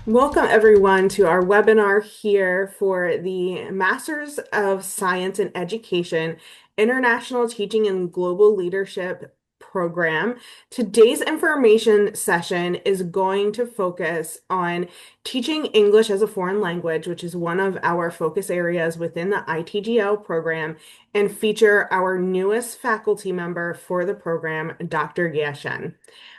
Welcome everyone to our webinar here for the Masters of Science in Education, International Teaching and Global Leadership program. Today's information session is going to focus on teaching English as a foreign language, which is one of our focus areas within the ITGL program, and feature our newest faculty member for the program, Dr. Ye Shen.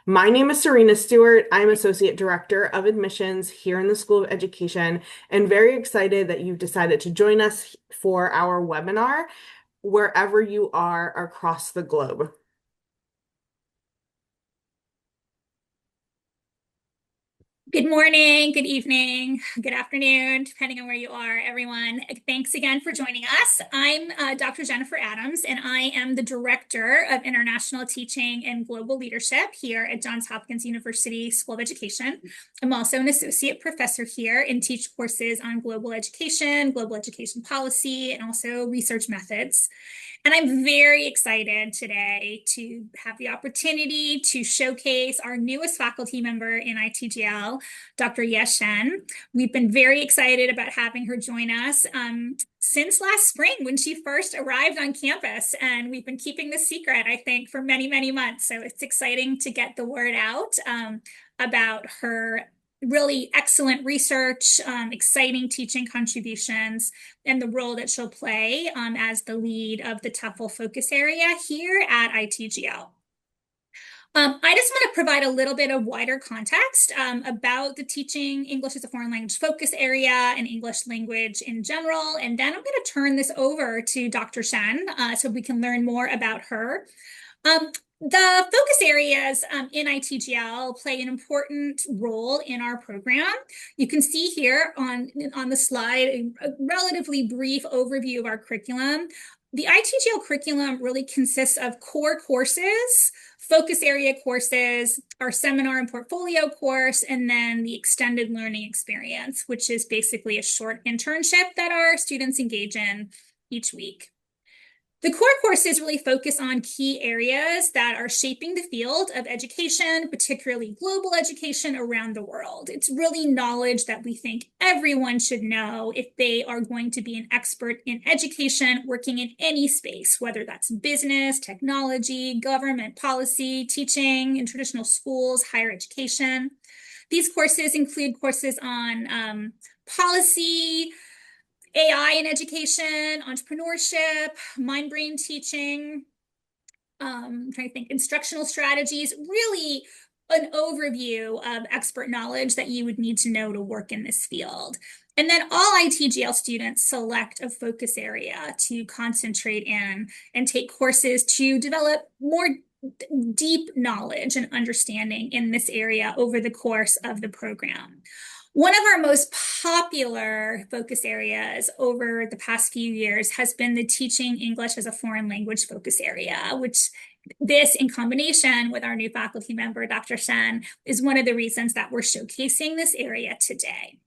My name is Serena Stewart. I'm Associate Director of Admissions here in the School of Education and very excited that you've decided to join us for our webinar wherever you are across the globe. Good morning, good evening, good afternoon, depending on where you are, everyone. Thanks again for joining us. I'm Dr. Jennifer Adams, and I am the Director of International Teaching and Global Leadership here at Johns Hopkins University School of Education. I'm also an Associate Professor here and teach courses on global education policy, and also research methods. And I'm very excited today to have the opportunity to showcase our newest faculty member in ITGL, Dr. Ye Shen. We've been very excited about having her join us since last spring when she first arrived on campus. And we've been keeping this secret, I think, for many, many months. So it's exciting to get the word out about her really excellent research, exciting teaching contributions, and the role that she'll play as the lead of the TEFL focus area here at ITGL. I just want to provide a little bit of wider context about the teaching English as a foreign language focus area and English language in general. And then I'm going to turn this over to Dr. Shen so we can learn more about her. The focus areas in ITGL play an important role in our program. You can see here on the slide a relatively brief overview of our curriculum. The ITGL curriculum really consists of core courses, focus area courses, our seminar and portfolio course, and then the extended learning experience, which is basically a short internship that our students engage in each week. The core courses really focus on key areas that are shaping the field of education, particularly global education around the world. It's really knowledge that we think everyone should know if they are going to be an expert in education, working in any space, whether that's business, technology, government policy, teaching in traditional schools, higher education. These courses include courses on policy, AI in education, entrepreneurship, mind-brain teaching, I'm trying to think, instructional strategies, really an overview of expert knowledge that you would need to know to work in this field. And then all ITGL students select a focus area to concentrate in and take courses to develop more deep knowledge and understanding in this area over the course of the program. One of our most popular focus areas over the past few years has been the teaching English as a foreign language focus area, which this in combination with our new faculty member, Dr. Shen, is one of the reasons that we're showcasing this area today.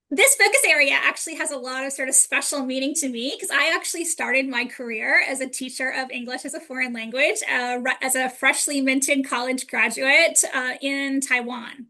This focus area actually has a lot of sort of special meaning to me because I actually started my career as a teacher of English as a foreign language as a freshly minted college graduate in Taiwan.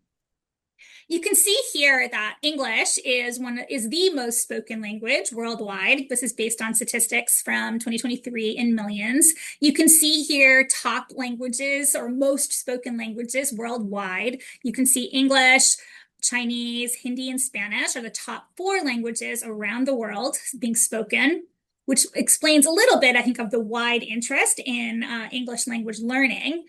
You can see here that English is the most spoken language worldwide. This is based on statistics from 2023 in millions. You can see here top languages or most spoken languages worldwide. You can see English, Chinese, Hindi, and Spanish are the top 4 languages around the world being spoken, which explains a little bit, I think, of the wide interest in English language learning.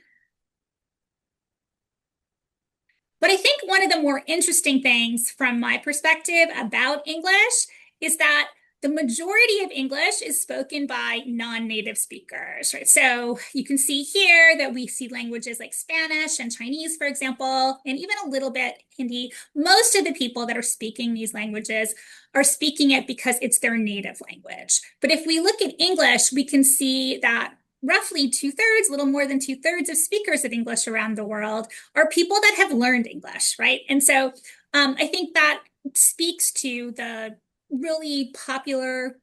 But I think one of the more interesting things from my perspective about English is that the majority of English is spoken by non-native speakers, right? So you can see here that we see languages like Spanish and Chinese, for example, and even a little bit Hindi. Most of the people that are speaking these languages are speaking it because it's their native language. But if we look at English, we can see that roughly 2/3, a little more than 2/3 of speakers of English around the world are people that have learned English, right? And so I think that speaks to the really popular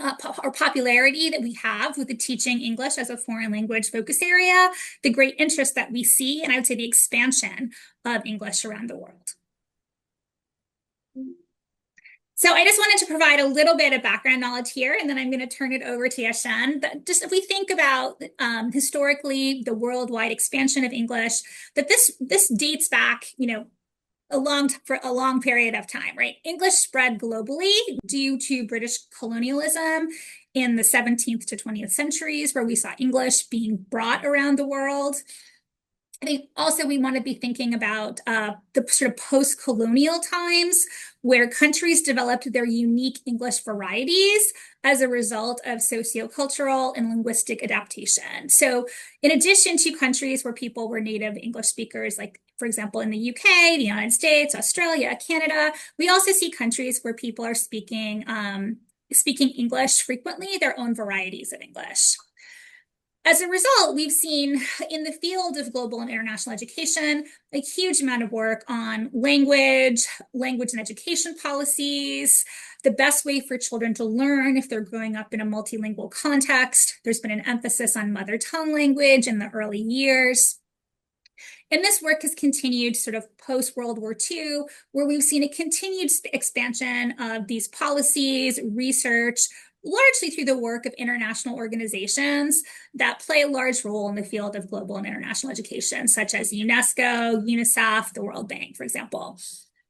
or popularity that we have with the teaching English as a foreign language focus area, the great interest that we see, and I would say the expansion of English around the world. So I just wanted to provide a little bit of background knowledge here, and then I'm going to turn it over to Ye Shen. But just if we think about historically the worldwide expansion of English, that this dates back, for a long period of time, right? English spread globally due to British colonialism in the 17th to 20th centuries, where we saw English being brought around the world. I think also we want to be thinking about the sort of post-colonial times where countries developed their unique English varieties as a result of sociocultural and linguistic adaptation. So in addition to countries where people were native English speakers, like for example, in the UK, the United States, Australia, Canada, we also see countries where people are speaking English frequently, their own varieties of English. As a result, we've seen in the field of global and international education a huge amount of work on language and education policies, the best way for children to learn if they're growing up in a multilingual context. There's been an emphasis on mother tongue language in the early years. And this work has continued sort of post-World War II, where we've seen a continued expansion of these policies, research, largely through the work of international organizations that play a large role in the field of global and international education, such as UNESCO, UNICEF, the World Bank, for example.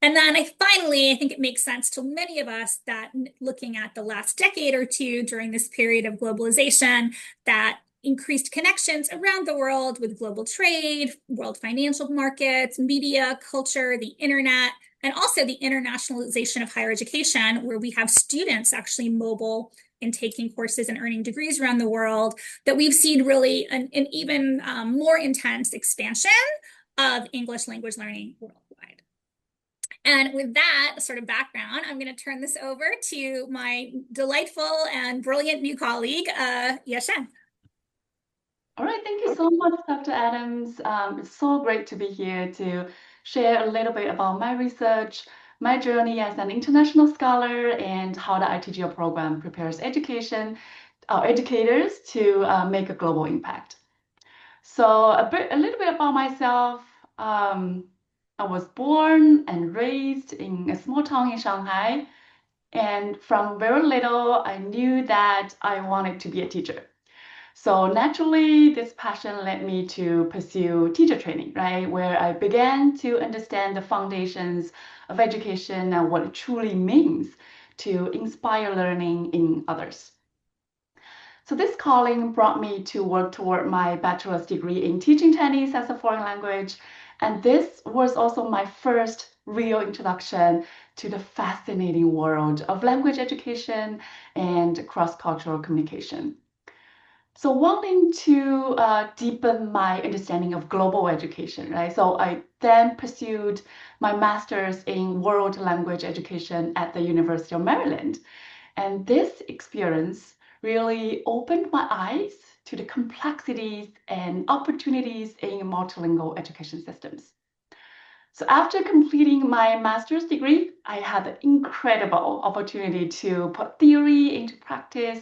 And then finally, I think it makes sense to many of us that looking at the last decade or two during this period of globalization, that increased connections around the world with global trade, world financial markets, media, culture, the internet, and also the internationalization of higher education, where we have students actually mobile and taking courses and earning degrees around the world, that we've seen really an even more intense expansion of English language learning worldwide. And with that sort of background, I'm going to turn this over to my delightful and brilliant new colleague, Ye Shen. All right, thank you so much, Dr. Adams. It's so great to be here to share a little bit about my research, my journey as an international scholar, and how the ITGL program prepares educators to make a global impact. So a little bit about myself. I was born and raised in a small town in Shanghai, and from very little, I knew that I wanted to be a teacher. So naturally, this passion led me to pursue teacher training, right? Where I began to understand the foundations of education and what it truly means to inspire learning in others. So this calling brought me to work toward my bachelor's degree in teaching Chinese as a foreign language. And this was also my first real introduction to the fascinating world of language education and cross-cultural communication. So wanting to deepen my understanding of global education, right? So I then pursued my master's in world language education at the University of Maryland. And this experience really opened my eyes to the complexities and opportunities in multilingual education systems. So after completing my master's degree, I had the incredible opportunity to put theory into practice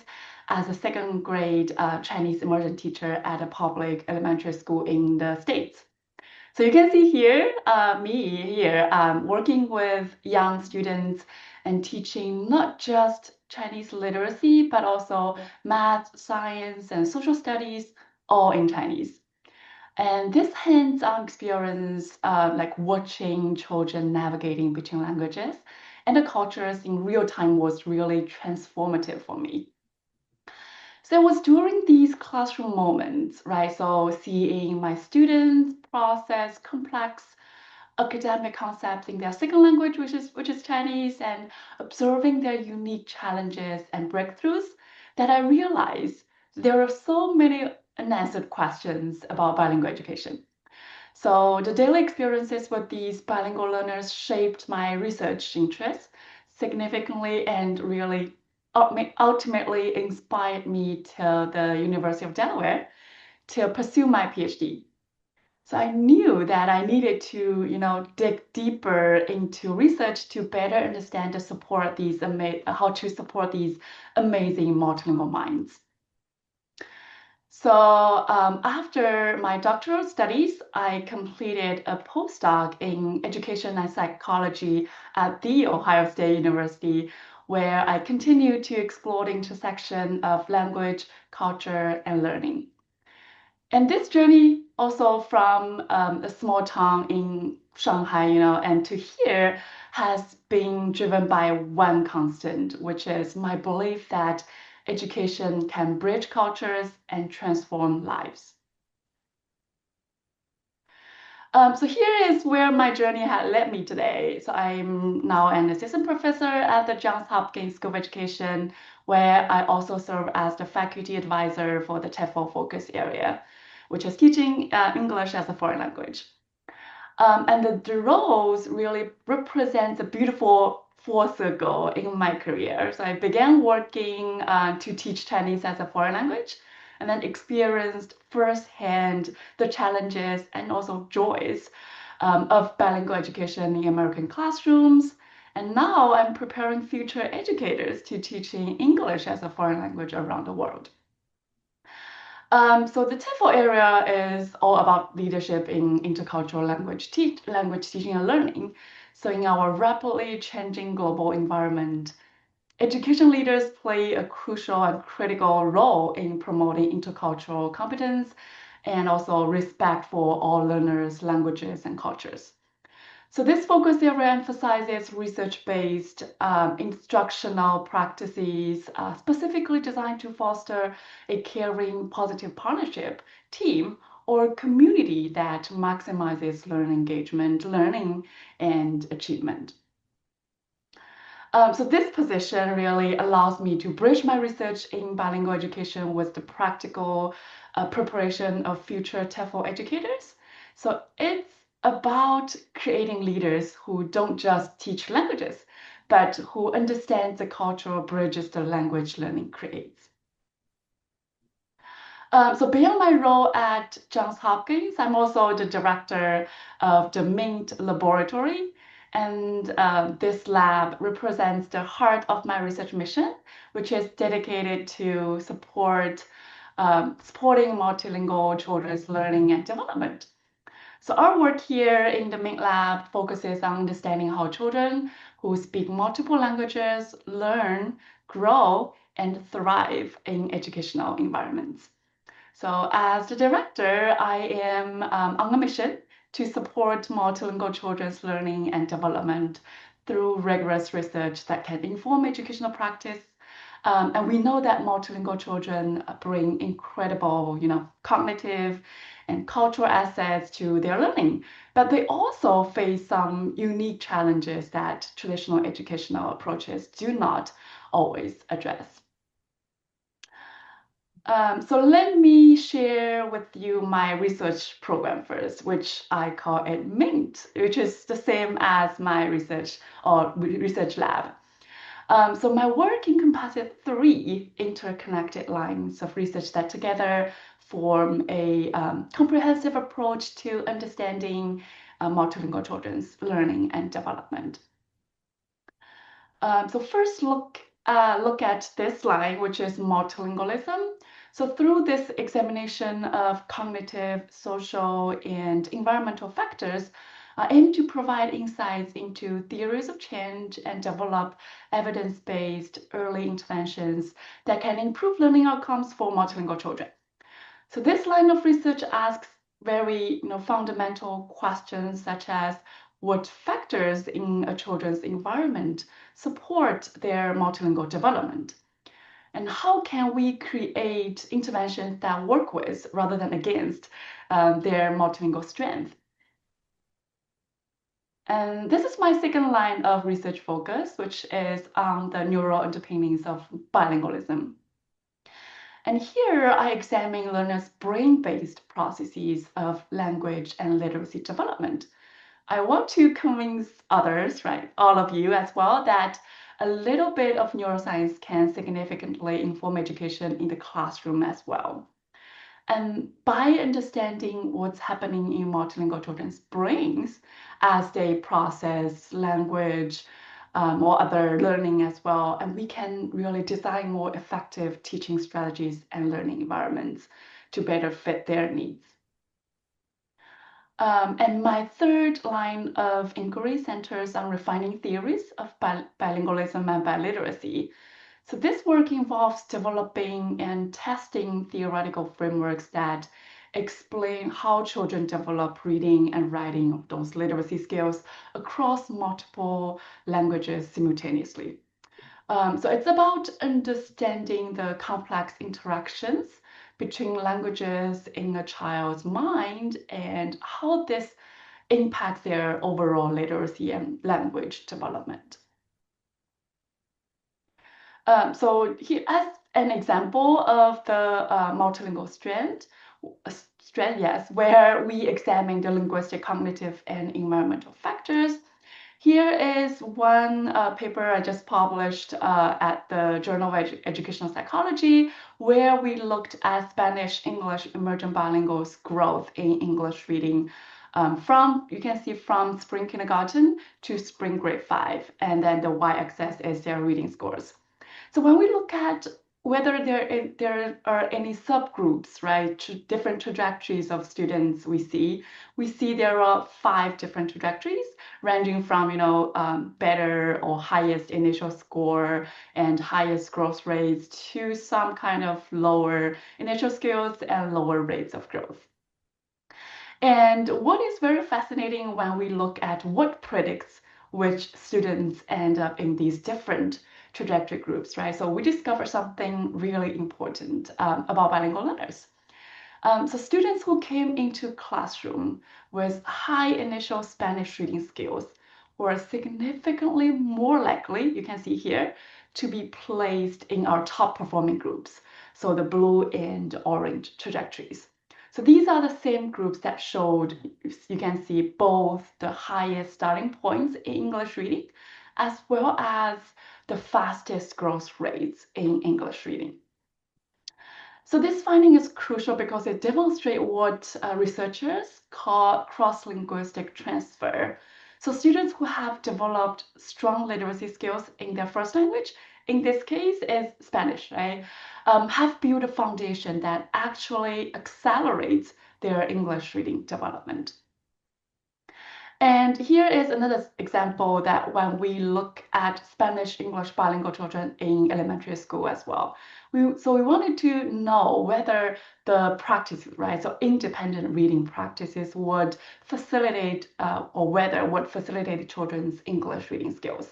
as a second grade Chinese immersion teacher at a public elementary school in the States. So you can see here, me here, working with young students and teaching not just Chinese literacy, but also math, science, and social studies, all in Chinese. And this hands-on experience, like watching children navigating between languages and the cultures in real time, was really transformative for me. So it was during these classroom moments, right? So seeing my students process complex academic concepts in their second language, which is Chinese, and observing their unique challenges and breakthroughs, that I realized there are so many unanswered questions about bilingual education. So the daily experiences with these bilingual learners shaped my research interests significantly and really ultimately inspired me to the University of Delaware to pursue my PhD. So I knew that I needed to, dig deeper into research to better understand to support these how to support these amazing multilingual minds. So after my doctoral studies, I completed a postdoc in education and psychology at the Ohio State University, where I continued to explore the intersection of language, culture, and learning. And this journey also from a small town in Shanghai, and to here has been driven by one constant, which is my belief that education can bridge cultures and transform lives. So here is where my journey had led me today. So I'm now an assistant professor at the Johns Hopkins School of Education, where I also serve as the faculty advisor for the TEFL focus area, which is teaching English as a foreign language. And the roles really represent a beautiful full circle in my career. So I began working to teach Chinese as a foreign language, and then experienced firsthand the challenges and also joys of bilingual education in American classrooms. And now I'm preparing future educators to teaching English as a foreign language around the world. So the TEFL area is all about leadership in intercultural language teaching and learning. So in our rapidly changing global environment, education leaders play a crucial and critical role in promoting intercultural competence and also respect for all learners, languages, and cultures. So this focus area emphasizes research-based instructional practices specifically designed to foster a caring, positive partnership, team, or community that maximizes learner engagement, learning, and achievement. So this position really allows me to bridge my research in bilingual education with the practical preparation of future TEFL educators. So it's about creating leaders who don't just teach languages, but who understand the cultural bridges the language learning creates. So beyond my role at Johns Hopkins, I'm also the director of the MINT laboratory. And this lab represents the heart of my research mission, which is dedicated to supporting multilingual children's learning and development. So our work here in the MINT lab focuses on understanding how children who speak multiple languages learn, grow, and thrive in educational environments. So as the director, I am on a mission to support multilingual children's learning and development through rigorous research that can inform educational practice. And we know that multilingual children bring incredible, cognitive and cultural assets to their learning, but they also face some unique challenges that traditional educational approaches do not always address. So let me share with you my research program first, which I call it MINT, which is the same as my research or research lab. So my work encompasses three interconnected lines of research that together form a comprehensive approach to understanding multilingual children's learning and development. So first look at this line, which is multilingualism. So through this examination of cognitive, social, and environmental factors, I aim to provide insights into theories of change and develop evidence-based early interventions that can improve learning outcomes for multilingual children. So this line of research asks very fundamental questions such as what factors in a children's environment support their multilingual development? And how can we create interventions that work with rather than against their multilingual strength? And this is my second line of research focus, which is on the neural underpinnings of bilingualism. And here I examine learners' brain-based processes of language and literacy development. I want to convince others, right, all of you as well, that a little bit of neuroscience can significantly inform education in the classroom as well. And by understanding what's happening in multilingual children's brains as they process language or other learning as well, and we can really design more effective teaching strategies and learning environments to better fit their needs. And my third line of inquiry centers on refining theories of bilingualism and biliteracy. So this work involves developing and testing theoretical frameworks that explain how children develop reading and writing of those literacy skills across multiple languages simultaneously. So it's about understanding the complex interactions between languages in a child's mind and how this impacts their overall literacy and language development. So here, as an example of the multilingual strand, yes, where we examine the linguistic, cognitive, and environmental factors. Here is one paper I just published at the Journal of Educational Psychology, where we looked at Spanish, English, emergent bilinguals' growth in English reading you can see from spring kindergarten to spring grade 5, and then the y-axis is their reading scores. So when we look at whether there are any subgroups, right, different trajectories of students we see there are 5 different trajectories ranging from, better or highest initial score and highest growth rates to some kind of lower initial skills and lower rates of growth. And what is very fascinating when we look at what predicts which students end up in these different trajectory groups, right? So we discover something really important about bilingual learners. So students who came into classroom with high initial Spanish reading skills were significantly more likely, you can see here, to be placed in our top performing groups. So the blue and orange trajectories. So these are the same groups that showed, you can see both the highest starting points in English reading, as well as the fastest growth rates in English reading. So this finding is crucial because it demonstrates what researchers call cross-linguistic transfer. So students who have developed strong literacy skills in their first language, in this case is Spanish, right, have built a foundation that actually accelerates their English reading development. And here is another example that when we look at Spanish-English bilingual children in elementary school as well. So we wanted to know whether the practices, right, so independent reading practices would facilitate or whether would facilitate children's English reading skills.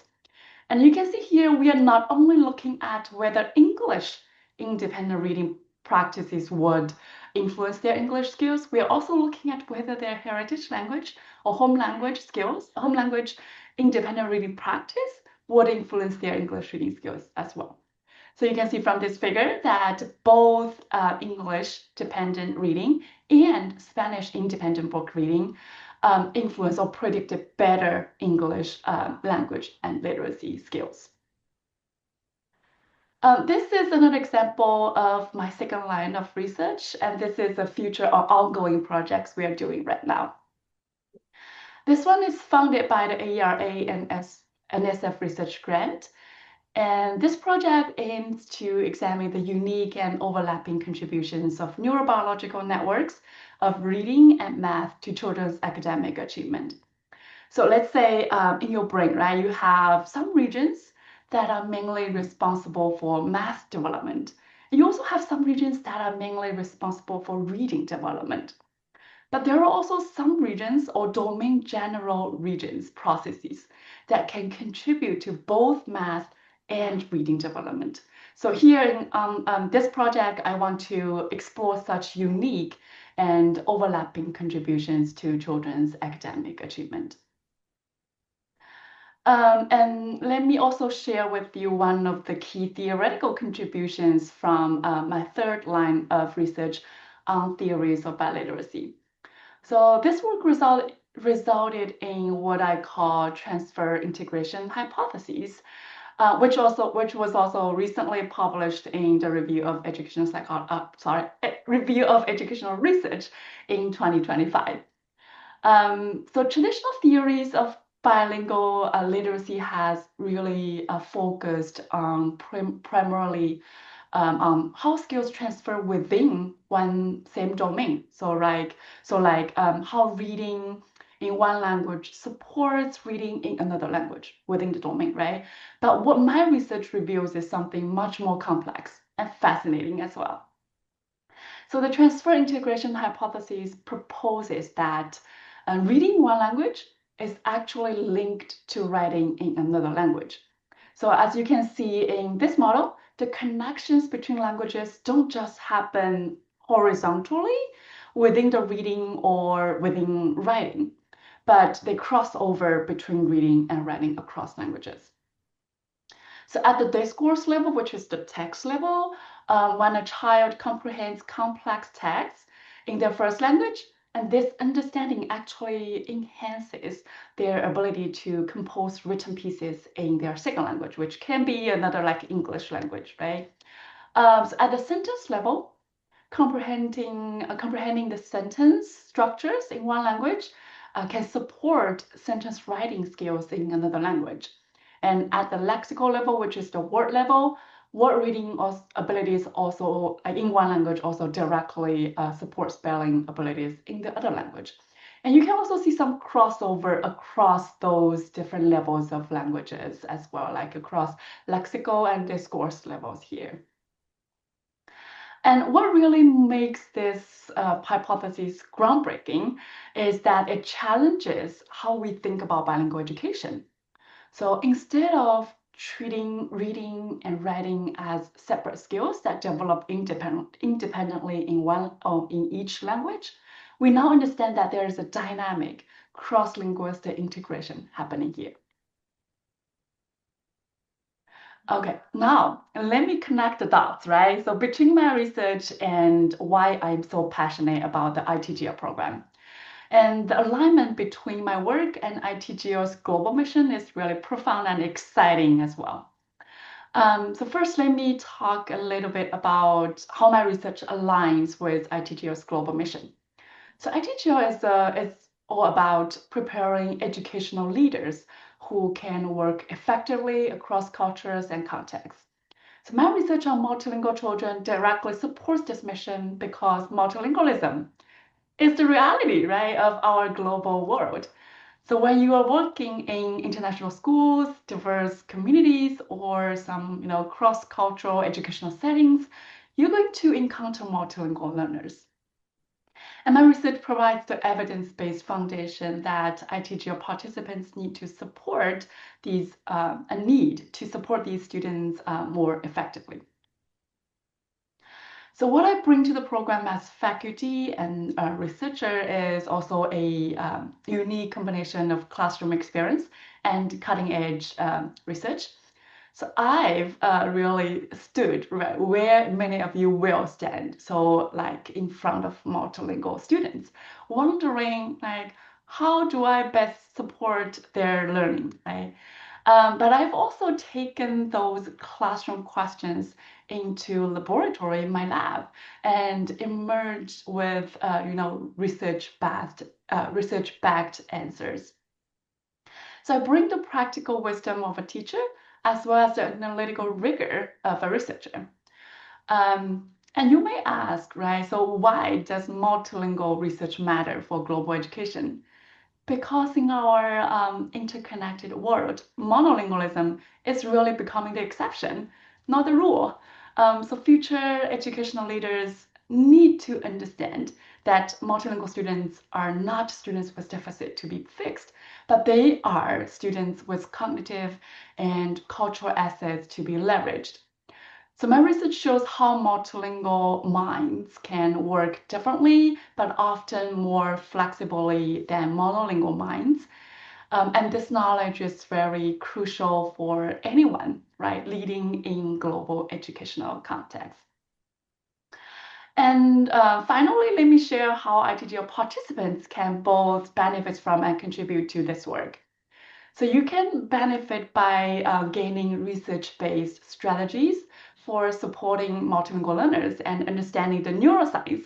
And you can see here we are not only looking at whether English independent reading practices would influence their English skills, we are also looking at whether their heritage language or home language skills, home language independent reading practice would influence their English reading skills as well. So you can see from this figure that both English dependent reading and Spanish independent book reading influence or predicted better English language and literacy skills. This is another example of my second line of research, and this is a future or ongoing projects we are doing right now. This one is funded by the AERA and NSF Research Grant, and this project aims to examine the unique and overlapping contributions of neurobiological networks of reading and math to children's academic achievement. So let's say in your brain, right, you have some regions that are mainly responsible for math development. You also have some regions that are mainly responsible for reading development. But there are also some regions or domain general regions, processes, that can contribute to both math and reading development. So here in this project, I want to explore such unique and overlapping contributions to children's academic achievement. And let me also share with you one of the key theoretical contributions from my third line of research on theories of biliteracy. So this work resulted in what I call transfer integration hypotheses. which was also recently published in the Review of Educational Research in 2025. So traditional theories of bilingual literacy has really focused on primarily how skills transfer within one same domain. How reading in one language supports reading in another language within the domain, right? But what my research reveals is something much more complex and fascinating as well. So the transfer integration hypothesis proposes that reading one language is actually linked to writing in another language. So as you can see in this model, the connections between languages don't just happen horizontally within the reading or within writing, but they cross over between reading and writing across languages. So at the discourse level, which is the text level, when a child comprehends complex texts in their first language, and this understanding actually enhances their ability to compose written pieces in their second language, which can be another like English language, right? So at the sentence level, comprehending the sentence structures in one language can support sentence writing skills in another language. And at the lexical level, which is the word level, word reading abilities also in one language also directly support spelling abilities in the other language. And you can also see some crossover across those different levels of languages as well, like across lexical and discourse levels here. And what really makes this hypothesis groundbreaking is that it challenges how we think about bilingual education. So instead of treating reading and writing as separate skills that develop independently in each language, we now understand that there is a dynamic cross-linguistic integration happening here. Okay, now let me connect the dots, right? So between my research and why I'm so passionate about the ITGL program. And the alignment between my work and ITGL's global mission is really profound and exciting as well. So first, let me talk a little bit about how my research aligns with ITGL's global mission. So ITGL is all about preparing educational leaders who can work effectively across cultures and contexts. So my research on multilingual children directly supports this mission because multilingualism is the reality, right, of our global world. So when you are working in international schools, diverse communities, or some cross-cultural educational settings, you're going to encounter multilingual learners. And my research provides the evidence-based foundation that ITGL participants need to support these students more effectively. So what I bring to the program as faculty and researcher is also a unique combination of classroom experience and cutting-edge research. So I've really stood right where many of you will stand. So like in front of multilingual students, wondering like, how do I best support their learning, right? But I've also taken those classroom questions into laboratory in my lab and emerged with, research-backed answers. So I bring the practical wisdom of a teacher as well as the analytical rigor of a researcher. And you may ask, right, so why does multilingual research matter for global education? Because in our interconnected world, monolingualism is really becoming the exception, not the rule. So future educational leaders need to understand that multilingual students are not students with deficit to be fixed, but they are students with cognitive and cultural assets to be leveraged. So my research shows how multilingual minds can work differently, but often more flexibly than monolingual minds. And this knowledge is very crucial for anyone, right, leading in global educational contexts. And finally, let me share how ITGL participants can both benefit from and contribute to this work. So you can benefit by gaining research-based strategies for supporting multilingual learners and understanding the neuroscience,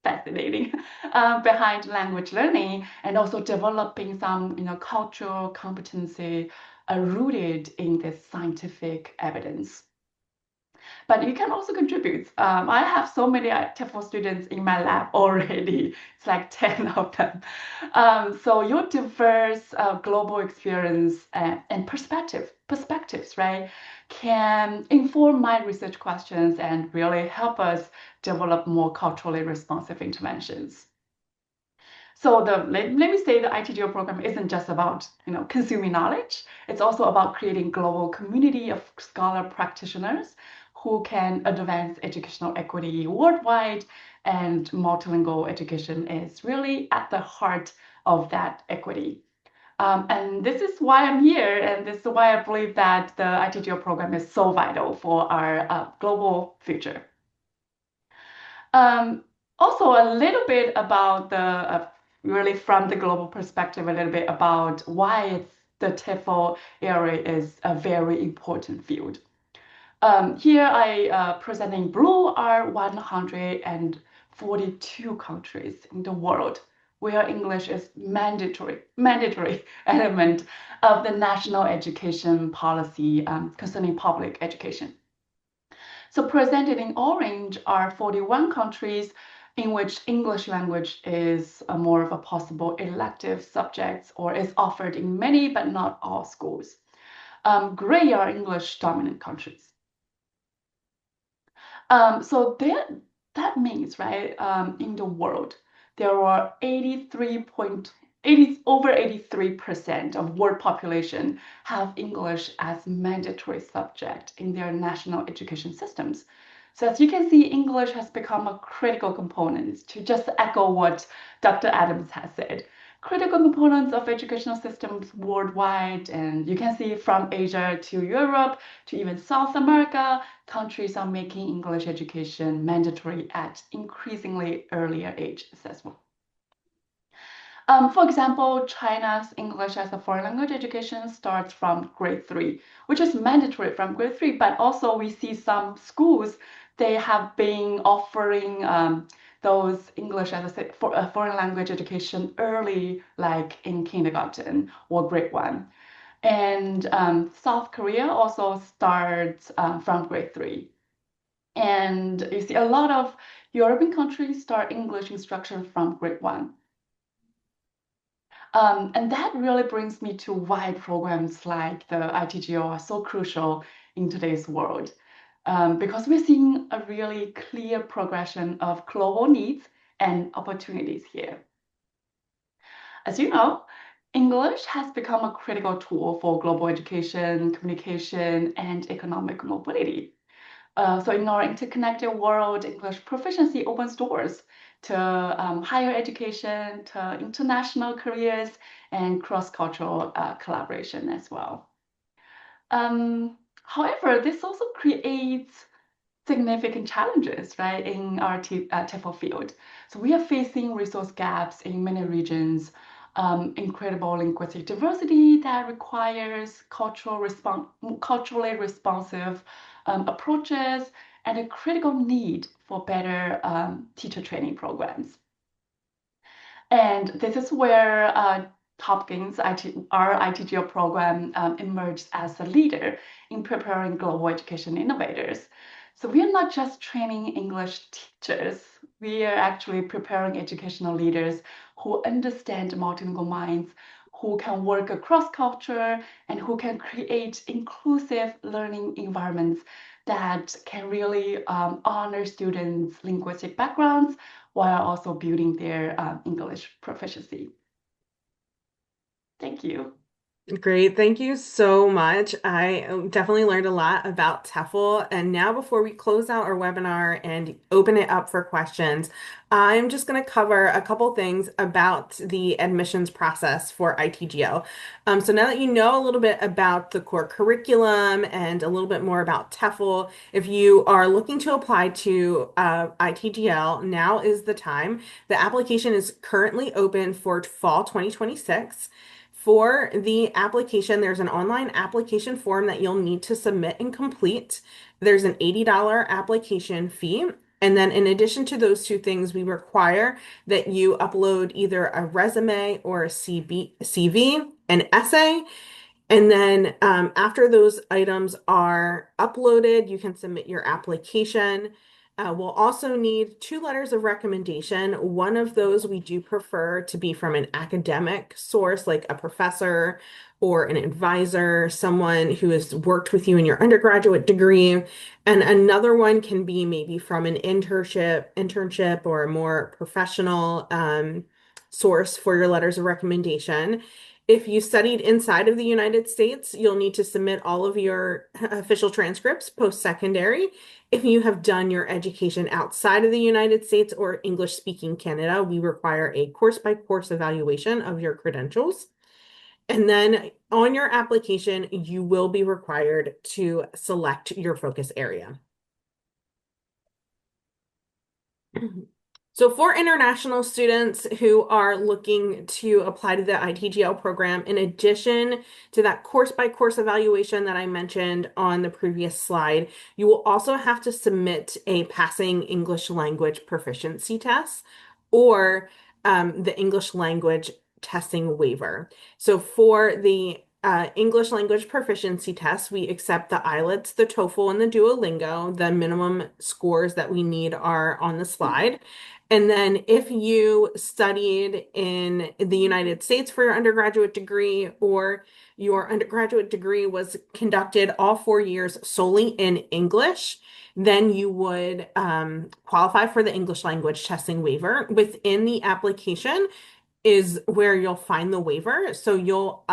fascinating, behind language learning, and also developing some, cultural competency rooted in this scientific evidence. But you can also contribute. I have so many TEFL students in my lab already. It's like 10 of them. So your diverse global experience and perspectives, right, can inform my research questions and really help us develop more culturally responsive interventions. So let me say the ITGL program isn't just about consuming knowledge. It's also about creating global community of scholar practitioners who can advance educational equity worldwide, and multilingual education is really at the heart of that equity. And this is why I'm here, and this is why I believe that the ITGL program is so vital for our global future. Um, Also, a little bit about really from the global perspective, a little bit about why the TEFL area is a very important field. Here I present in blue are 142 countries in the world where English is mandatory element of the national education policy concerning public education. So presented in orange are 41 countries in which English language is more of a possible elective subject or is offered in many but not all schools. Gray are English dominant countries. So that means, right, in the world, there are 83% of world population have English as mandatory subject in their national education systems. So as you can see, English has become a critical component, to just echo what Dr. Adams has said. Critical components of educational systems worldwide, and you can see from Asia to Europe to even South America, countries are making English education mandatory at increasingly earlier ages as well. For example, China's English as a foreign language education starts from grade 3, which is mandatory from grade 3, but also we see some schools, they have been offering those English as a foreign language education early, like in kindergarten or grade 1. And South Korea also starts from grade 3. And you see a lot of European countries start English instruction from grade 1. And that really brings me to why programs like the ITGO are so crucial in today's world. Because we're seeing a really clear progression of global needs and opportunities here. As you know, English has become a critical tool for global education, communication, and economic mobility. So in our interconnected world, English proficiency opens doors to higher education, to international careers, and cross-cultural collaboration as well. However, this also creates significant challenges, right, in our TEFL field. So we are facing resource gaps in many regions, incredible linguistic diversity that requires culturally responsive approaches, and a critical need for better teacher training programs. And this is where Hopkins, our ITGL program, emerged as a leader in preparing global education innovators. So we are not just training English teachers, we are actually preparing educational leaders who understand multilingual minds, who can work across culture, and who can create inclusive learning environments that can really honor students' linguistic backgrounds while also building their English proficiency. Thank you. Great. Thank you so much. I definitely learned a lot about TEFL. And now, before we close out our webinar and open it up for questions, I'm just going to cover a couple things about the admissions process for ITGL. So now that you know a little bit about the core curriculum and a little bit more about TEFL, if you are looking to apply to ITGL, now is the time. The application is currently open for fall 2026. for the application, there's an online application form that you'll need to submit and complete. There's an $80 application fee. And then in addition to those two things, we require that you upload either a resume or a CV, an essay, and then after those items are uploaded, you can submit your application. We'll also need two letters of recommendation. One of those we do prefer to be from an academic source, like a professor or an advisor, someone who has worked with you in your undergraduate degree. And another one can be maybe from an internship or a more professional source for your letters of recommendation. If you studied inside of the United States, you'll need to submit all of your official transcripts post-secondary. If you have done your education outside of the United States or English-speaking Canada, we require a course-by-course evaluation of your credentials. And then on your application, you will be required to select your focus area. So for international students who are looking to apply to the ITGL program, in addition to that course-by-course evaluation that I mentioned on the previous slide, you will also have to submit a passing English language proficiency test or the English language testing waiver. So for the English language proficiency test, we accept the IELTS, the TOEFL, and the Duolingo. The minimum scores that we need are on the slide. And then if you studied in the United States for your undergraduate degree, or your undergraduate degree was conducted all 4 years solely in English, then you would qualify for the English language testing waiver. Within the application is where you'll find the waiver. So you'll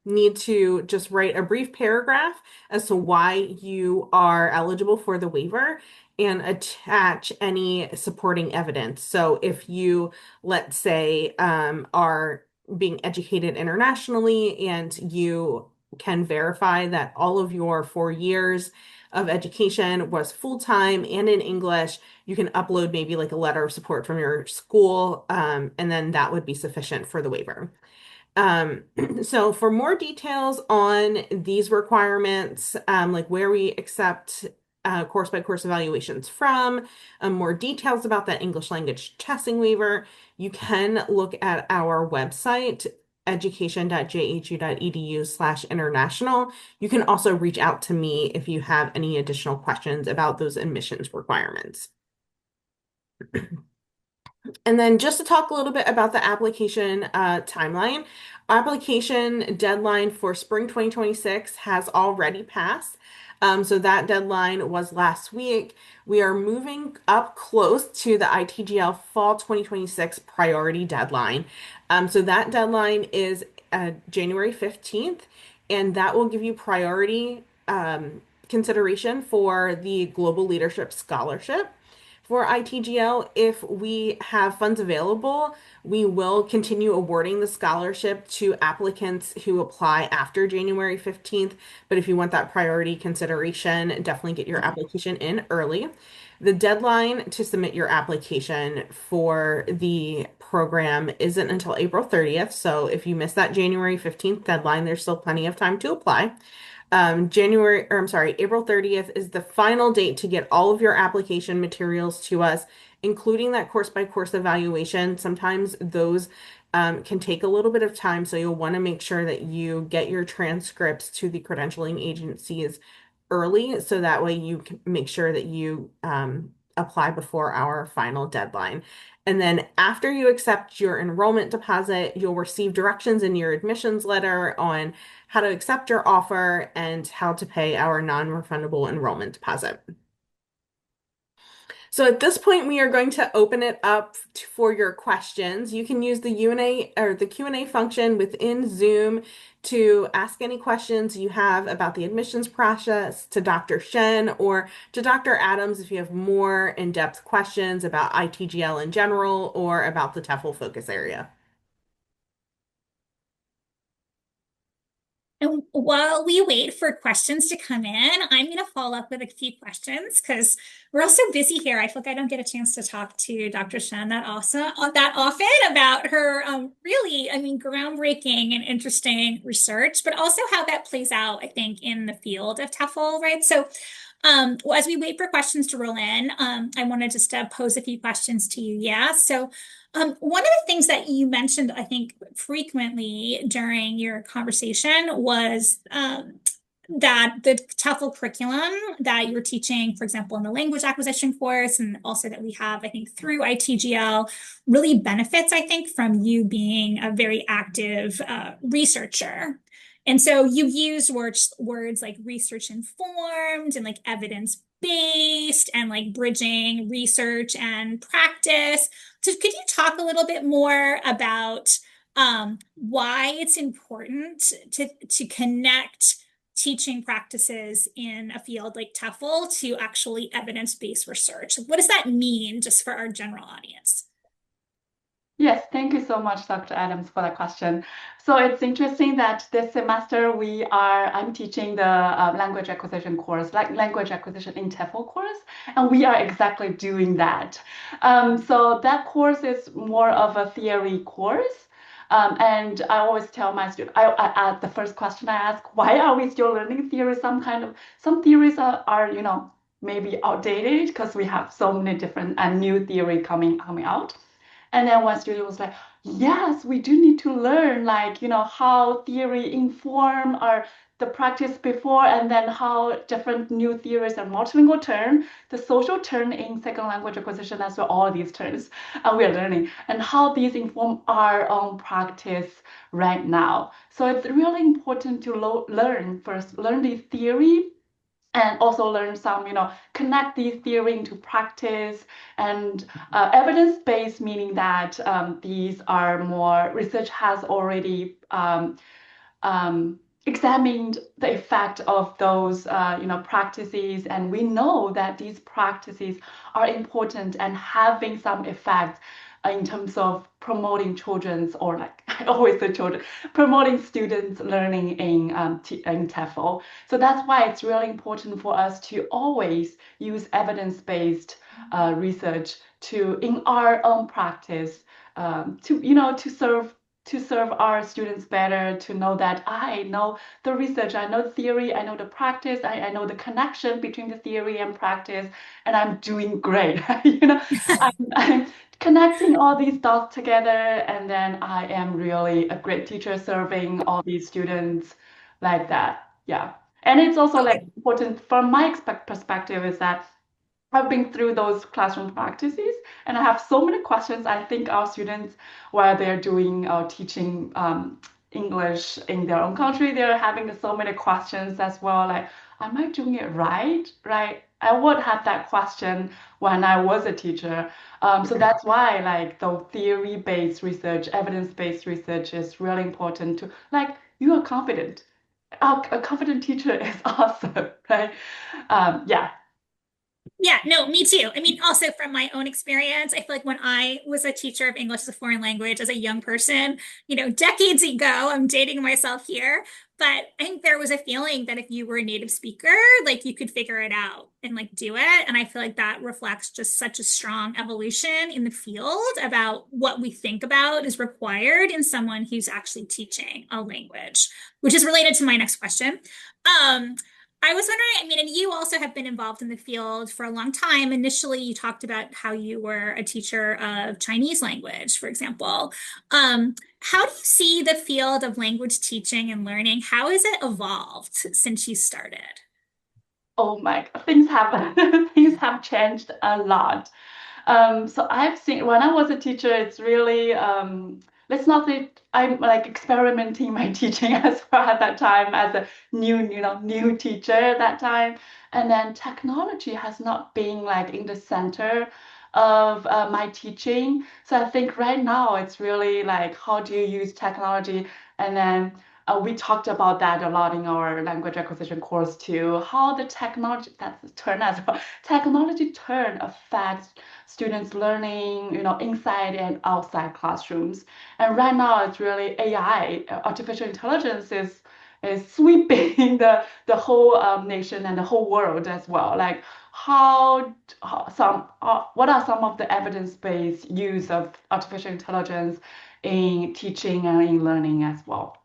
need to just write a brief paragraph as to why you are eligible for the waiver and attach any supporting evidence. So if you, let's say, are being educated internationally and you can verify that all of your 4 years of education was full-time and in English, you can upload maybe like a letter of support from your school, and then that would be sufficient for the waiver. Um, so for more details on these requirements, like where we accept course by course evaluations from, more details about that English language testing waiver, you can look at our website, education.jhu.edu/international. You can also reach out to me if you have any additional questions about those admissions requirements. And then just to talk a little bit about the application timeline, application deadline for spring 2026 has already passed. So that deadline was last week. We are moving up close to the ITGL fall 2026 priority deadline. So that deadline is January 15th, and that will give you priority consideration for the Global Leadership Scholarship. For ITGL, if we have funds available, we will continue awarding the scholarship to applicants who apply after January 15th. But if you want that priority consideration, definitely get your application in early. The deadline to submit your application for the program isn't until April 30th. So if you miss that January 15th deadline, there's still plenty of time to apply. April 30th is the final date to get all of your application materials to us, including that course by course evaluation. Sometimes those can take a little bit of time, so you'll want to make sure that you get your transcripts to the credentialing agencies early, so that way you can make sure that you apply before our final deadline. And then after you accept your enrollment deposit, you'll receive directions in your admissions letter on how to accept your offer and how to pay our non-refundable enrollment deposit. So at this point, we are going to open it up for your questions. You can use the UNA or the Q&A function within Zoom to ask any questions you have about the admissions process to Dr. Shen or to Dr. Adams if you have more in-depth questions about ITGL in general or about the TEFL focus area. And while we wait for questions to come in, I'm going to follow up with a few questions because we're all so busy here. I feel like I don't get a chance to talk to Dr. Shen that often about her really, I mean, groundbreaking and interesting research, but also how that plays out, I think, in the field of TEFL, right? So well, as we wait for questions to roll in, I wanted just to pose a few questions to you. Yeah. So, one of the things that you mentioned, I think, frequently during your conversation was that the TEFL curriculum that you're teaching, for example, in the language acquisition course, and also that we have, I think, through ITGL, really benefits, I think, from you being a very active researcher. And so you use words like research informed and like evidence based and like bridging research and practice. So could you talk a little bit more about why it's important to connect teaching practices in a field like TEFL to actually evidence-based research? What does that mean just for our general audience? Yes, thank you so much, Dr. Adams, for that question. So it's interesting that this semester I'm teaching the language acquisition course, like language acquisition in TEFL course, and we are exactly doing that. So that course is more of a theory course. And I always tell my students, the first question I ask, why are we still learning theory? Some theories are maybe outdated because we have so many different and new theory coming out. And then one student was like, yes, we do need to learn, like, how theory inform our the practice before, and then how different new theories and multilingual turn, the social turn in second language acquisition as well, all these turns we are learning, and how these inform our own practice right now. So it's really important to learn first, learn the theory and also learn some, connect these theory into practice and evidence-based, meaning that these are more research has already examined the effect of those practices, and we know that these practices are important and having some effect in terms of promoting children's, or like I always say children, promoting students learning in TEFL. So that's why it's really important for us to always use evidence-based research to in our own practice, to serve our students better, to know that I know the research, I know the theory, I know the practice, I know the connection between the theory and practice, and I'm doing great. I'm connecting all these dots together, and then I am really a great teacher serving all these students like that. Yeah. And it's also like Okay. important from my perspective is that I've been through those classroom practices, and I have so many questions. I think our students, while they're doing teaching English in their own country, they're having so many questions as well. Like, am I doing it right? Right? I would have that question when I was a teacher. So that's why, like, the theory-based research, evidence-based research is really important to, like, you are confident. A confident teacher is awesome, right? Yeah. Yeah, no, me too. I mean, also from my own experience, I feel like when I was a teacher of English as a foreign language as a young person, decades ago, I'm dating myself here, but I think there was a feeling that if you were a native speaker, like you could figure it out and like do it. And I feel like that reflects just such a strong evolution in the field about what we think about is required in someone who's actually teaching a language, which is related to my next question. Um, I was wondering, I mean, and you also have been involved in the field for a long time. Initially, you talked about how you were a teacher of Chinese language, for example. How do you see the field of language teaching and learning? How has it evolved since you started? Oh my, things have things have changed a lot. So I've seen when I was a teacher, it's really let's not say I'm like experimenting my teaching as well at that time as a new teacher at that time, and then technology has not been like in the center of my teaching. So I think right now it's really like how do you use technology, and then we talked about that a lot in our language acquisition course too. How the technology that's the turn as well. Technology turn affects students learning, inside and outside classrooms. And right now, it's really AI, artificial intelligence is is sweeping the whole nation and the whole world as well. Like what are some of the evidence-based use of artificial intelligence in teaching and in learning as well?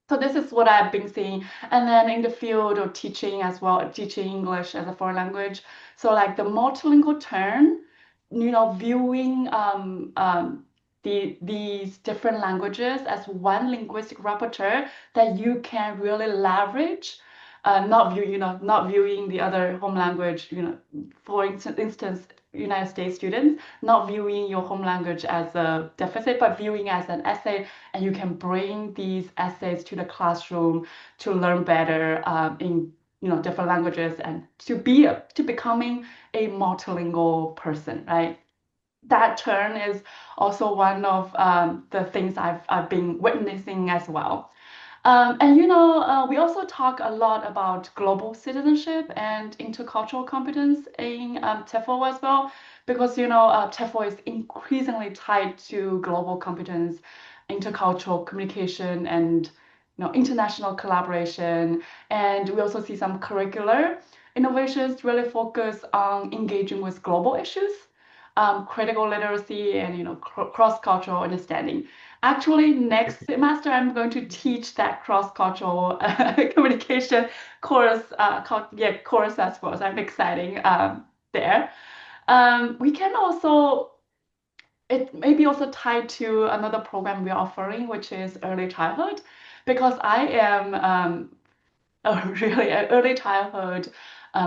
So this is what I've been seeing. And then in the field of teaching as well, teaching English as a foreign language. So like the multilingual turn, viewing these different languages as one linguistic repertoire that you can really leverage. Not viewing the other home language, for instance, United States students, not viewing your home language as a deficit, but viewing as an asset, and you can bring these essays to the classroom to learn better in different languages and to becoming a multilingual person, right? That turn is also one of the things I've been witnessing as well. We also talk a lot about global citizenship and intercultural competence in TEFL as well, because TEFL is increasingly tied to global competence, intercultural communication, and international collaboration. And we also see some curricular innovations really focus on engaging with global issues, critical literacy, and cross-cultural understanding. Actually, next semester, I'm going to teach that cross-cultural communication course, course as well. So I'm exciting there. We can also, it may be also tied to another program we're offering, which is early childhood, because I am really an early childhood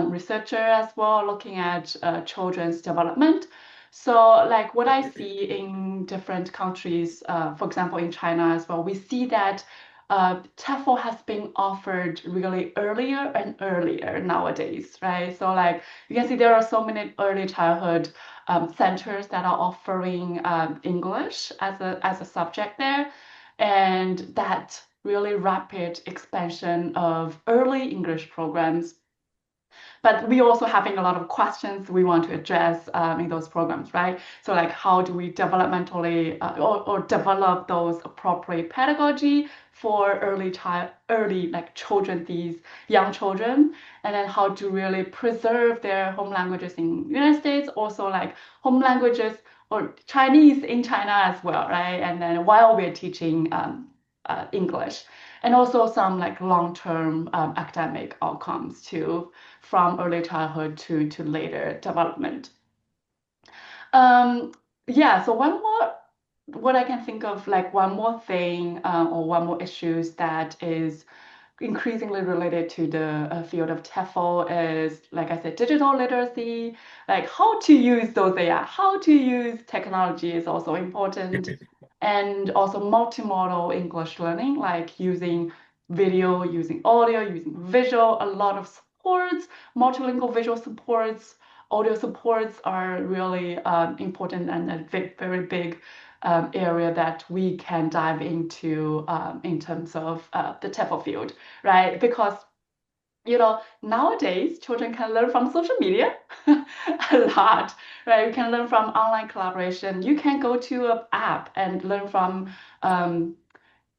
researcher as well, looking at children's development. So, like what I see in different countries, for example, in China as well, we see that TEFL has been offered really earlier and earlier nowadays, right? So, like you can see, there are so many early childhood centers that are offering English as a subject there, and that really rapid expansion of early English programs. But we also having a lot of questions we want to address in those programs, right? So like how do we developmentally or develop those appropriate pedagogy for early like children, these young children, and then how to really preserve their home languages in United States, also like home languages or Chinese in China as well, right? And then while we're teaching English, and also some like long-term academic outcomes too, from early childhood to later development. Yeah, so what I can think of, like one more thing or one more issues that is increasingly related to the field of TEFL is, like I said, digital literacy, like how to use those AI, how to use technology is also important. And also multimodal English learning, like using video, using audio, using visual, a lot of supports, multilingual visual supports, audio supports are really important and a very big area that we can dive into in terms of the TEFL field, right? Because nowadays children can learn from social media a lot, right? You can learn from online collaboration. You can go to an app and learn from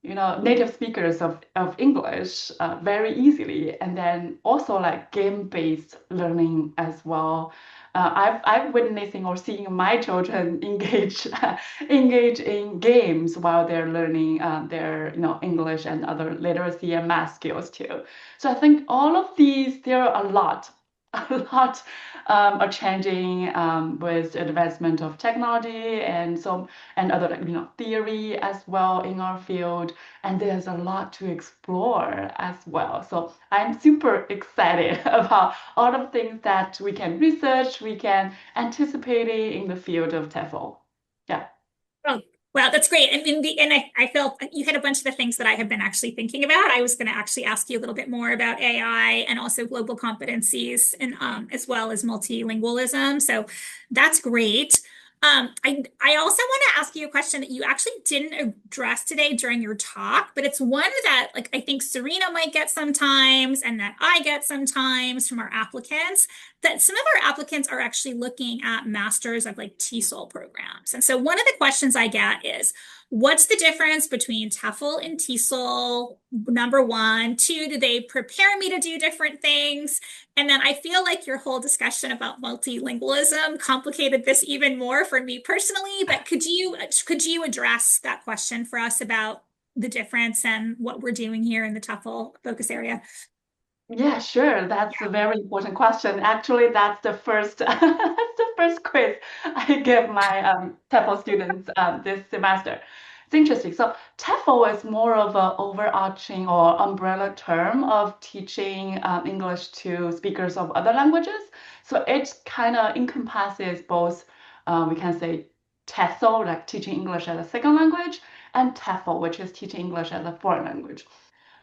native speakers of English very easily, and then also like game-based learning as well. I'm witnessing or seeing my children engage in games while they're learning their English and other literacy and math skills too. So I think all of these, there are a lot a lot are changing with advancement of technology and other theory as well in our field, and there's a lot to explore as well. So I'm super excited about all of the things that we can research, we can anticipate in the field of TEFL. Yeah. Oh, wow, that's great. And I felt you had a bunch of the things that I have been actually thinking about. I was going to actually ask you a little bit more about AI and also global competencies and as well as multilingualism. So that's great. I also want to ask you a question that you actually didn't address today during your talk, but it's one that like I think Serena might get sometimes and that I get sometimes from our applicants, that some of our applicants are actually looking at masters of like TESOL programs. And so one of the questions I get is, what's the difference between TEFL and TESOL? Number one. Two, do they prepare me to do different things? And then I feel like your whole discussion about multilingualism complicated this even more for me personally, but could you address that question for us about the difference and what we're doing here in the TEFL focus area? Yeah, sure. That's a very important question. Actually, that's the first that's the first quiz I give my TEFL students this semester. It's interesting. So TEFL is more of an overarching or umbrella term of teaching English to speakers of other languages. So it kind of encompasses both, we can say TESOL, like teaching English as a second language, and TEFL, which is teaching English as a foreign language.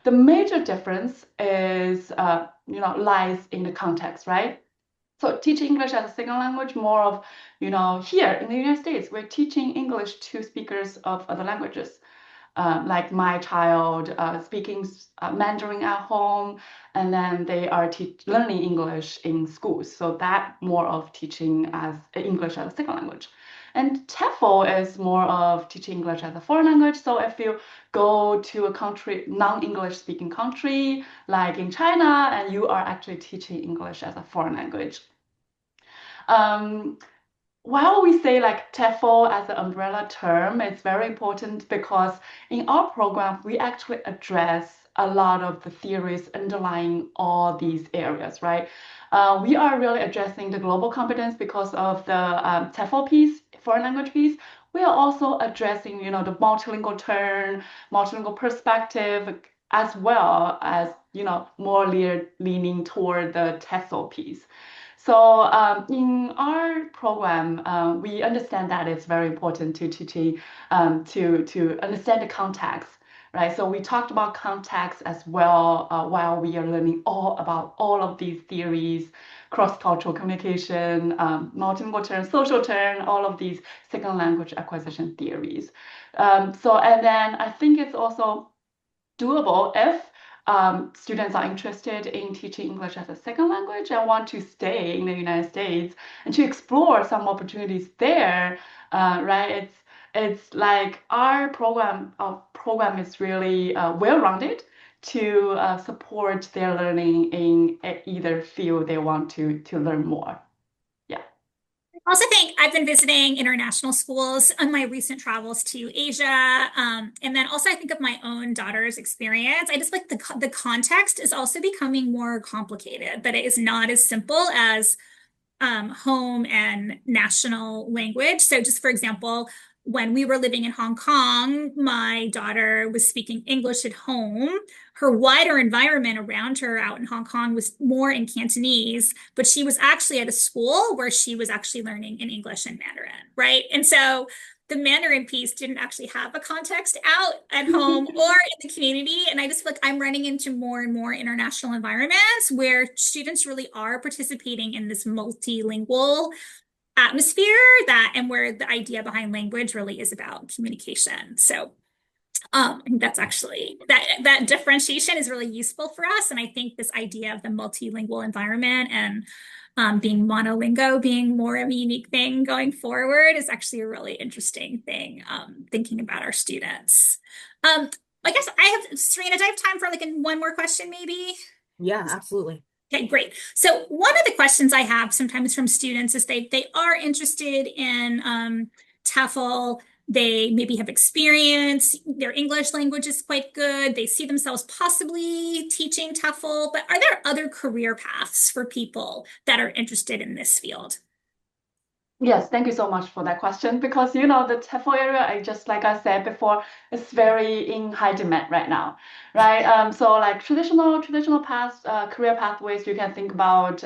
The major difference is, lies in the context, right? So teaching English as a second language, more of, here in the United States, we're teaching English to speakers of other languages. Like my child speaking Mandarin at home, and then they are learning English in schools. So that more of teaching as English as a second language. And TEFL is more of teaching English as a foreign language. So if you go to a country, non-English speaking country, like in China, and you are actually teaching English as a foreign language. Um, while we say like TEFL as an umbrella term, it's very important because in our program, we actually address a lot of the theories underlying all these areas, right? We are really addressing the global competence because of the TEFL piece, foreign language piece. We are also addressing, the multilingual turn, multilingual perspective, as well as, more leaning toward the TESOL piece. So in our program, we understand that it's very important to teaching to understand the context, right? So we talked about context as well while we are learning all about all of these theories, cross-cultural communication, multilingual turn, social turn, all of these second language acquisition theories. And then I think it's also doable if students are interested in teaching English as a second language and want to stay in the United States and to explore some opportunities there, right? It's like our program is really well-rounded to support their learning in either field they want to learn more. Yeah. I also think I've been visiting international schools on my recent travels to Asia. And then also I think of my own daughter's experience. I just like the context is also becoming more complicated, that it is not as simple as home and national language. So just for example, when we were living in Hong Kong, my daughter was speaking English at home. Her wider environment around her out in Hong Kong was more in Cantonese, but she was actually at a school where she was actually learning in English and Mandarin, right? And so the Mandarin piece didn't actually have a context out at home or in the community. And I just feel like I'm running into more and more international environments where students really are participating in this multilingual atmosphere and where the idea behind language really is about communication. So I think that's actually that differentiation is really useful for us. And I think this idea of the multilingual environment and being monolingo being more of a unique thing going forward is actually a really interesting thing, thinking about our students. I guess Serena, do I have time for like one more question maybe? Yeah, absolutely. Okay, great. So one of the questions I have sometimes from students is they are interested in TEFL. They maybe have experience. Their English language is quite good. They see themselves possibly teaching TEFL. But are there other career paths for people that are interested in this field? Yes, thank you so much for that question because the TEFL area, like I said before, is very in high demand right now, right? So like traditional paths, career pathways, you can think about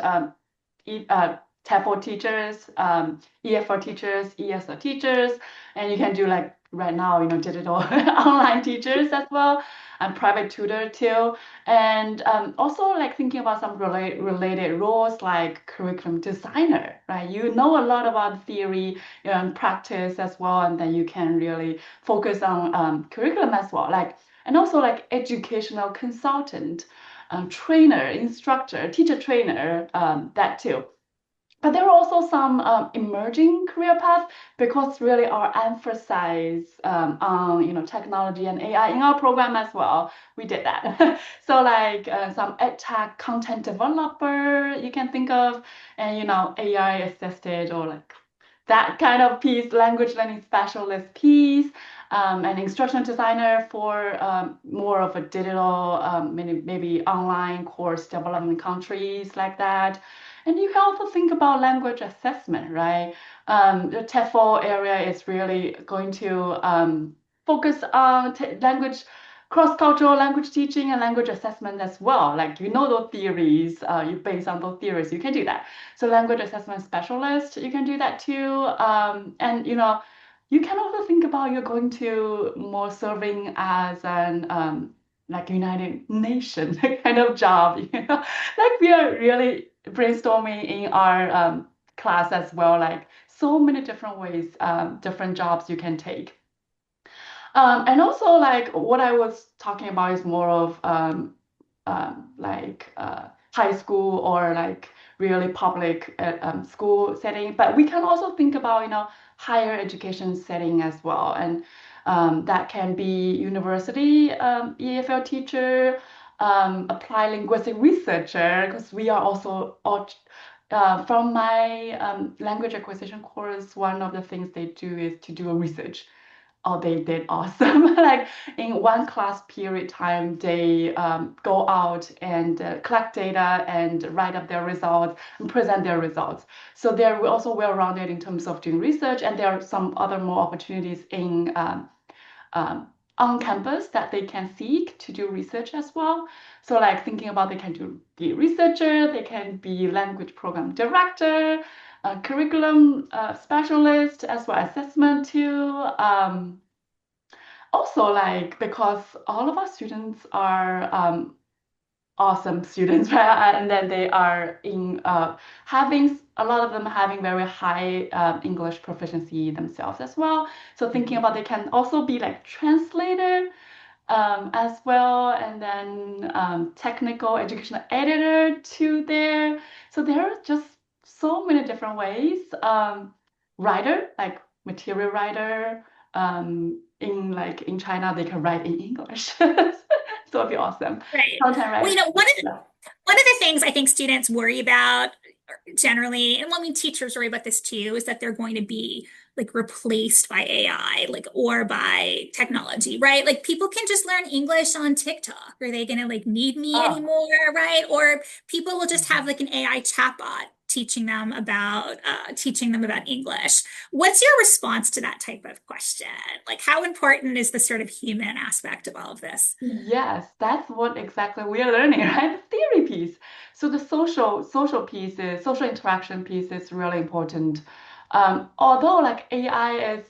TEFL teachers, EFL teachers, ESL teachers, and you can do like right now, digital online teachers as well, and private tutor too. And also like thinking about some related roles like curriculum designer, right? You know a lot about theory and practice as well, and then you can really focus on curriculum as well, and also like educational consultant, trainer, instructor, teacher trainer, that too. but there are also some emerging career paths because really our emphasis on technology and AI in our program as well. We did that. So like some edtech content developer you can think of, and AI assisted or like that kind of piece, language learning specialist piece, an instructional designer for more of a digital, maybe online course development countries like that. And you can also think about language assessment, right? The TEFL area is really going to focus on language, cross-cultural language teaching and language assessment as well. Like those theories, you based on those theories, you can do that. So language assessment specialist, you can do that too. And you can also think about you're going to more serving as an like United Nations kind of job. Like we are really brainstorming in our class as well, like so many different ways, different jobs you can take. And also like what I was talking about is more of like high school or like really public school setting, but we can also think about higher education setting as well, and that can be university EFL teacher, applied linguistic researcher, because we are also from my language acquisition course, one of the things they do is to do a research. Oh, they did awesome. Like in one class period time, they go out and collect data and write up their results and present their results. So they're also well-rounded in terms of doing research, and there are some other more opportunities in on campus that they can seek to do research as well. So like thinking about they can be a researcher, they can be language program director, curriculum specialist, as well as assessment too. Also, like because all of our students are awesome students, right? And then they are in having a lot of them having very high English proficiency themselves as well. So thinking about they can also be like translator as well, and then technical educational editor too there. So there are just so many different ways. Writer, like material writer, in China they can write in English. So it'd be awesome. Right. Content Well, writer. Yeah. one of the things I think students worry about generally, and I mean teachers worry about this too, is that they're going to be like replaced by AI, like or by technology, right? Like people can just learn English on TikTok. Are they going to like need me Oh, anymore, right? Or people will just have like an AI chatbot teaching them about English. What's your response to that type of question? Like how important is the sort of human aspect of all of this? yes, that's what exactly we are learning, right? The theory piece. So the social pieces, social interaction piece is really important. Although like AI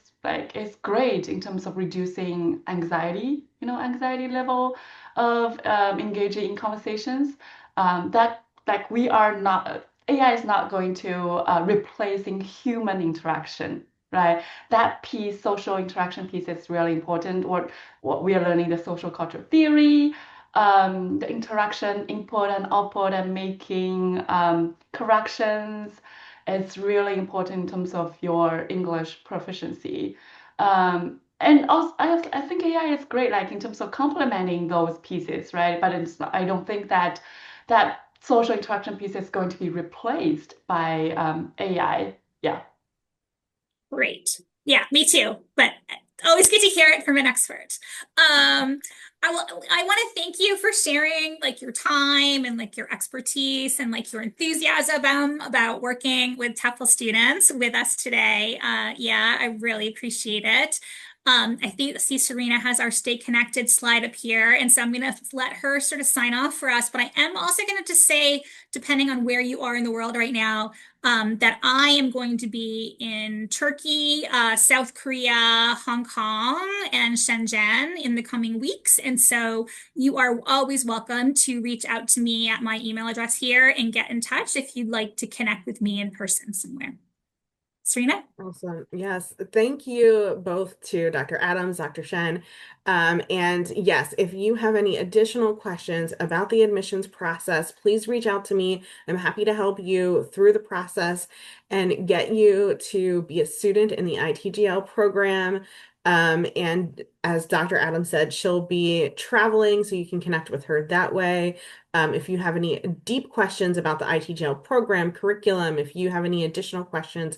is great in terms of reducing anxiety, anxiety level of engaging in conversations. That like we are not AI is not going to replacing human interaction, right? That piece, social interaction piece, is really important. What we are learning, the social culture theory, the interaction, input and output, and making corrections. It's really important in terms of your English proficiency. And also, I think AI is great, like in terms of complementing those pieces, right? But I don't think that social interaction piece is going to be replaced by AI. Yeah. Great. Yeah, me too. But always good to hear it from an expert. I want to thank you for sharing like your time and like your expertise and like your enthusiasm about working with TEFL students with us today. Yeah, I really appreciate it. See Serena has our Stay Connected slide up here, and so I'm going to let her sort of sign off for us. But I am also going to just say, depending on where you are in the world right now, that I am going to be in Turkey, South Korea, Hong Kong, and Shenzhen in the coming weeks. And so you are always welcome to reach out to me at my email address here and get in touch if you'd like to connect with me in person somewhere. Serena? Awesome. Yes. Thank you both to Dr. Adams, Dr. Shen. And yes, if you have any additional questions about the admissions process, please reach out to me. I'm happy to help you through the process and get you to be a student in the ITGL program. And as Dr. Adams said, she'll be traveling, so you can connect with her that way. If you have any deep questions about the ITGL program curriculum, if you have any additional questions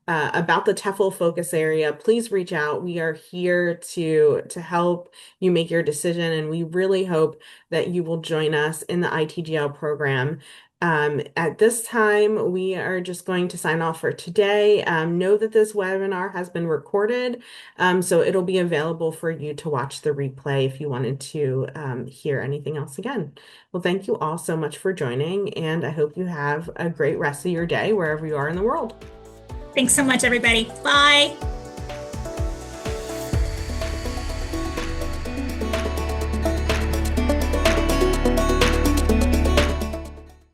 about the TEFL focus area, please reach out. We are here to help you make your decision, and we really hope that you will join us in the ITGL program. At this time, we are just going to sign off for today. Know that this webinar has been recorded, so it'll be available for you to watch the replay if you wanted to hear anything else again. Well, thank you all so much for joining, and I hope you have a great rest of your day wherever you are in the world. Thanks so much, everybody. Bye.